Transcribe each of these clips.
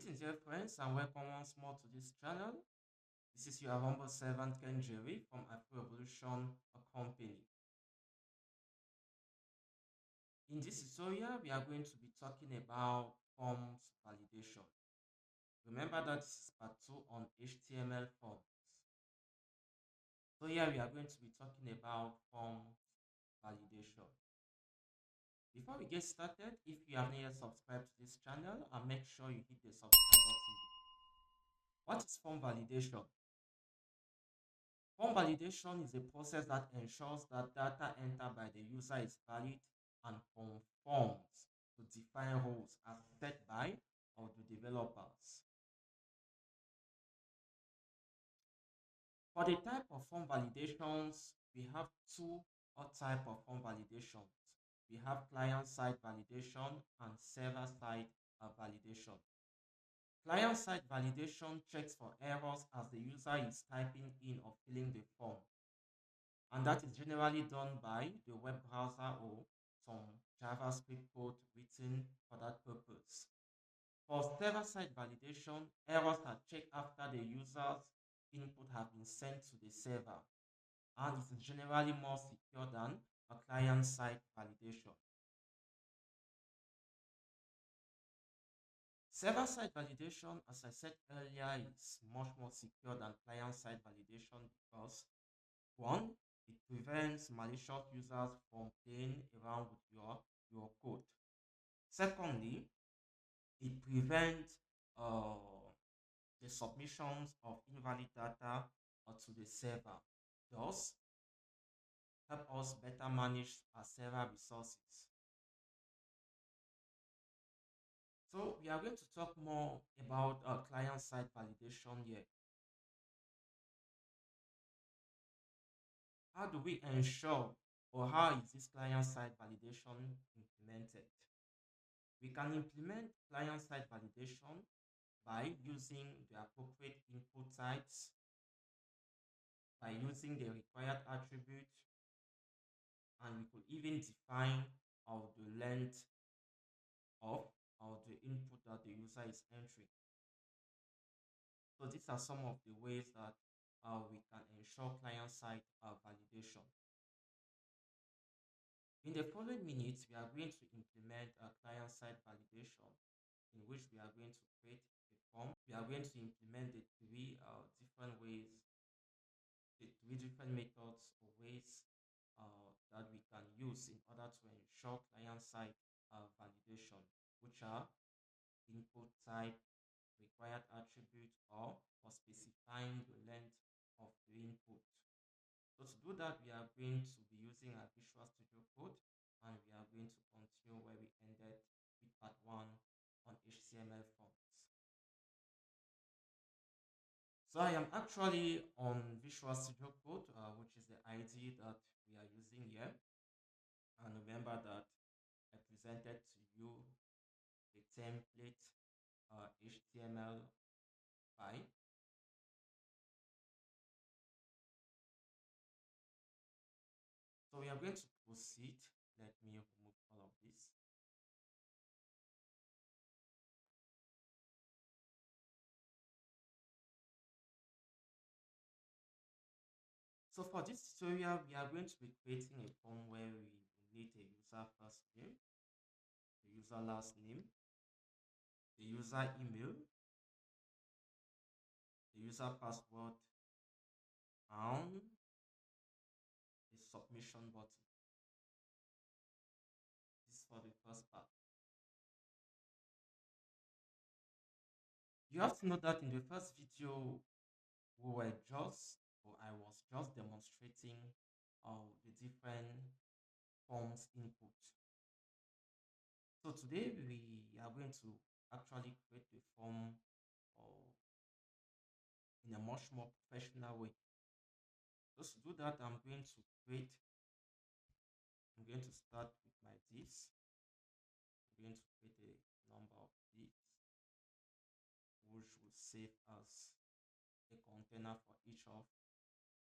Greetings, dear friends, and welcome once more to this channel. This is your humble servant 𝐒𝐮𝐩𝐩𝐸 from 𝐼Revolution Company. In this tutorial, we are going to be talking about forms validation. Remember that this is part 2 on HTML forms. So here we are going to be talking about forms validation. Before we get started, if you have not yet subscribed to this channel, make sure you hit the subscribe button. What is form validation? Form validation is a process that ensures that data entered by the user is valid and conforms to defined rules as set by or the developers. For the type of form validations, we have two types of form validations. We have client-side validation and server-side validation. Client-side validation checks for errors as the user is typing in or filling the form, and that is generally done by the web browser or some JavaScript code written for that purpose. For server-side validation, errors are checked after the user's input have been sent to the server, and it is generally more secure than a client-side validation. Server-side validation, as I said earlier, is much more secure than client-side validation because, one, it prevents malicious users from playing around with your code. Secondly, it prevents the submissions of invalid data to the server. Thus, help us better manage our server resources. So we are going to talk more about client-side validation here. How do we ensure, or how is this client-side validation implemented? We can implement client-side validation by using the appropriate input types, by using the required attribute, and we could even define the length of the input that the user is entering. So these are some of the ways that we can ensure client-side validation. In the following minutes, we are going to implement a client-side validation in which we are going to create a form. We are going to implement the three different ways, the three different methods or ways that we can use in order to ensure client-side validation, which are input type, required attribute, or for specifying the length of the input. So to do that, we are going to be using our Visual Studio Code, and we are going to continue where we ended with part 1 on HTML forms. So I am actually on Visual Studio Code, which is the IDE that we are using here. And remember that I presented to you the template HTML file. So we are going to proceed. Let me remove all of this. So for this tutorial, we are going to be creating a form where we need a user first name, the user last name, the user email, the user password, and the submission button. This is for the first part. You have to know that in the first video, I was just demonstrating the different forms input. So today we are going to actually create the form in a much more professional way. Just to do that, I'm going to start with my divs. I'm going to create a number of divs, which will save as a container for each of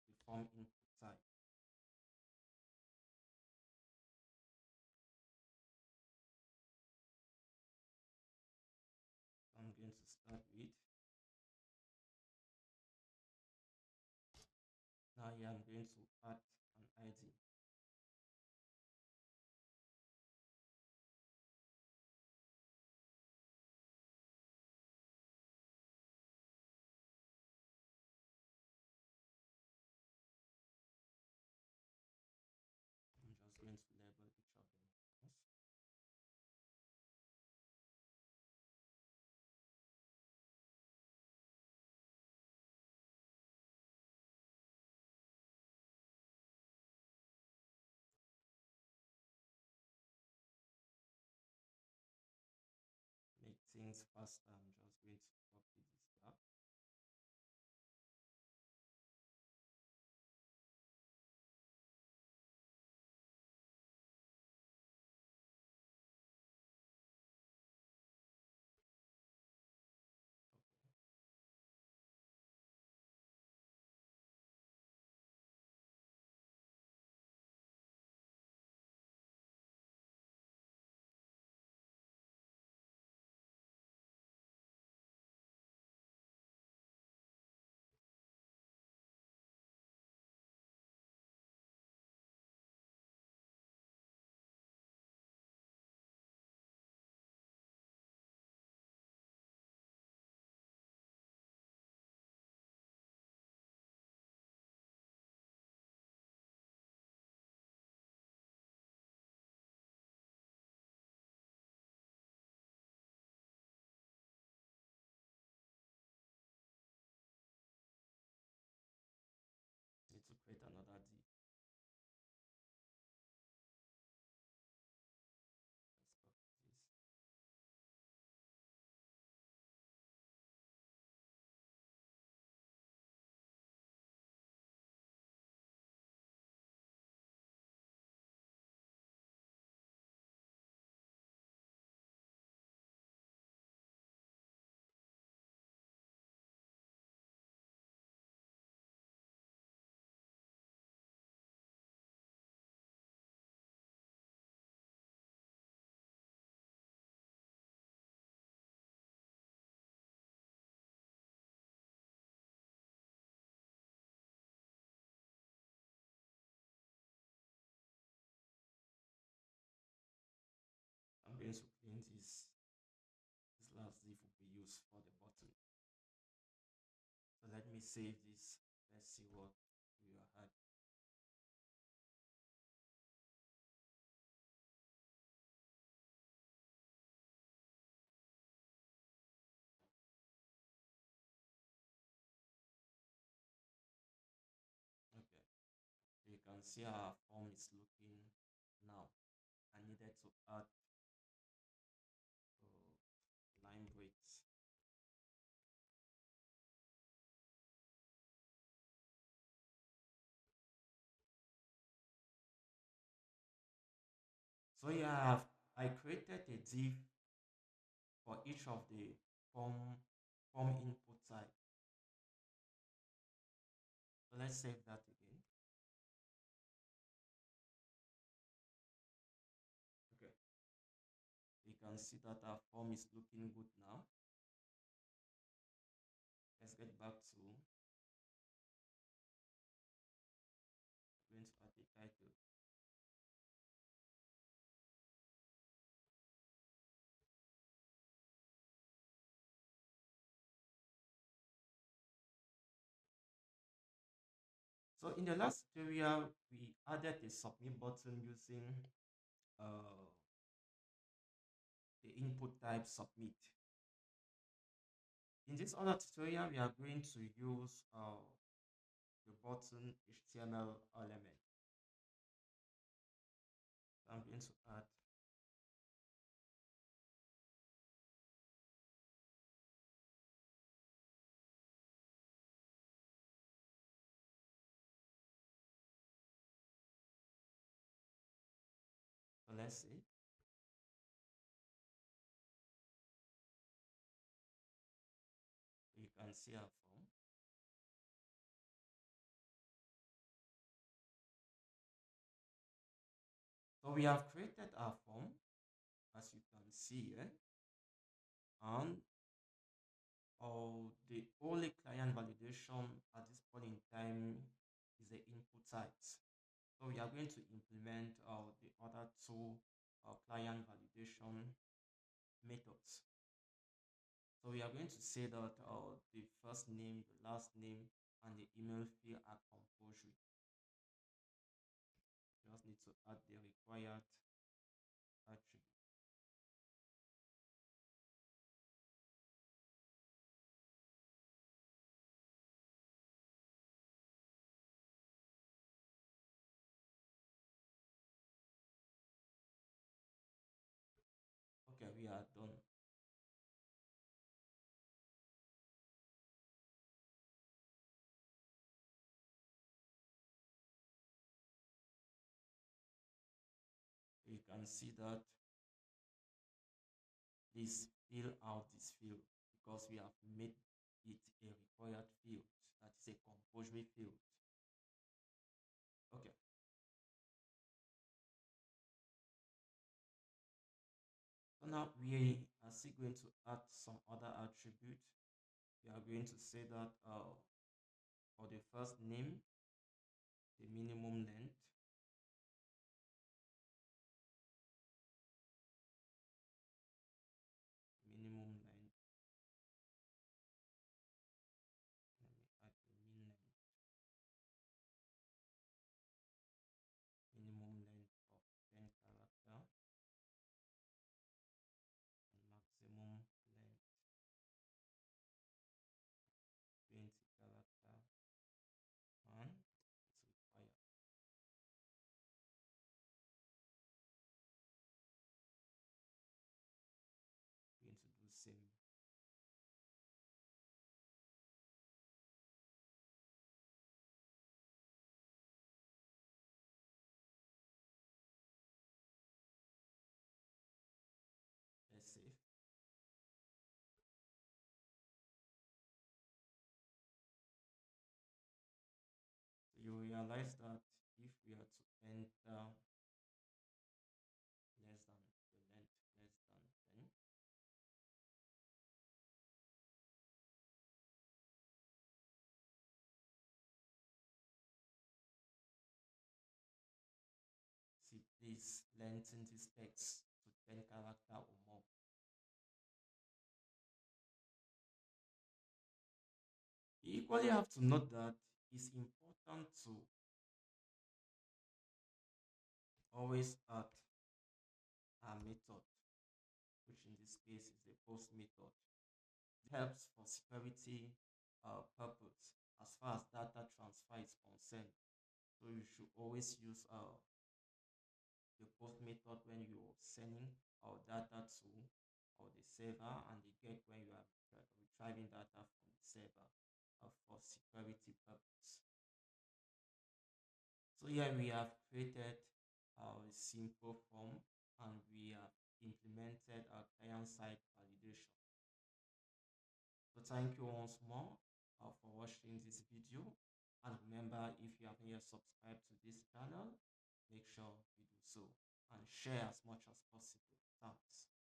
the form input type. I'm going going to start with. Now here I'm going to add an ID. I'm just going to label each of them once. Make things faster, I'm just going to copy this gap. Okay. Need to create another D. Let's copy this. I'm going to clean this last div will be used for the button. So let me save this. Let's see what we will add. Okay, so you can see our form is looking now. I needed to add line breaks. So yeah, I created a div for each of the form input type. So let's save that again. Okay, you can see that our form is looking good now. Let's get back to going to add a title. So in the last tutorial, we added a submit button using uh, the input type submit. In this other tutorial, we are going to use the button HTML element. So I'm going to add so let's see. You can see our form. So we have created our form, as you can see here, and The only client validation at this point in time is the input types. So we are going to implement the other two client validation methods. So we are going to say that the first name, the last name, and the email field are compulsory. You just need to add the required attribute. Okay, we are done. You can see that please fill out this field because we have made it a required field. That is a compulsory field. Okay, so now we are still going to add some other attribute. We are going to say that for the first name, the minimum length, minimum length. Let me add the min length, minimum length of 10 character and maximum length 20 character and it's required. We're going to do same. Let's save. So you realize that if we are to enter less than the length less than 10, see please lengthen this text to 10 character or more. You equally have to note that it's important to always add a method, which in this case is the post method. It helps for security purpose as far as data transfer is concerned. So you should always use the post method when you're sending data to the server, and the get when you are retrieving data from the server for security purpose. So here we have created a simple form and we have implemented our client-side validation. So thank you once more for watching this video. And remember, if you haven't yet subscribed to this channel, make sure you do so and share as much as possible. Thanks.